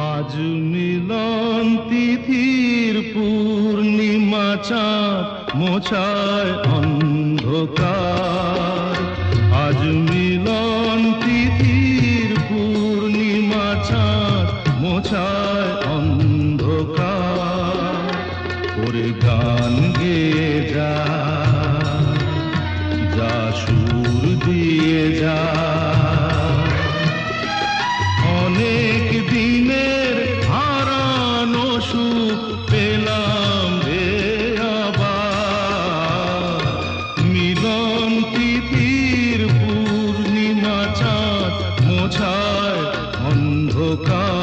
আজ মিলন তিথির পূর্ণিমা চাঁদ মোছায় অন্ধকার। আজ মিলন তিথির পূর্ণিমা চাঁদ মোছায় অন্ধকার। ওরে গান গেয়ে যা, যা সুর দিয়ে যা, অনেক দিনের হারানো সুখ পেলাম রে আবার। মিলন তিথির পূর্ণিমা চাঁদ মোছায় অন্ধকার।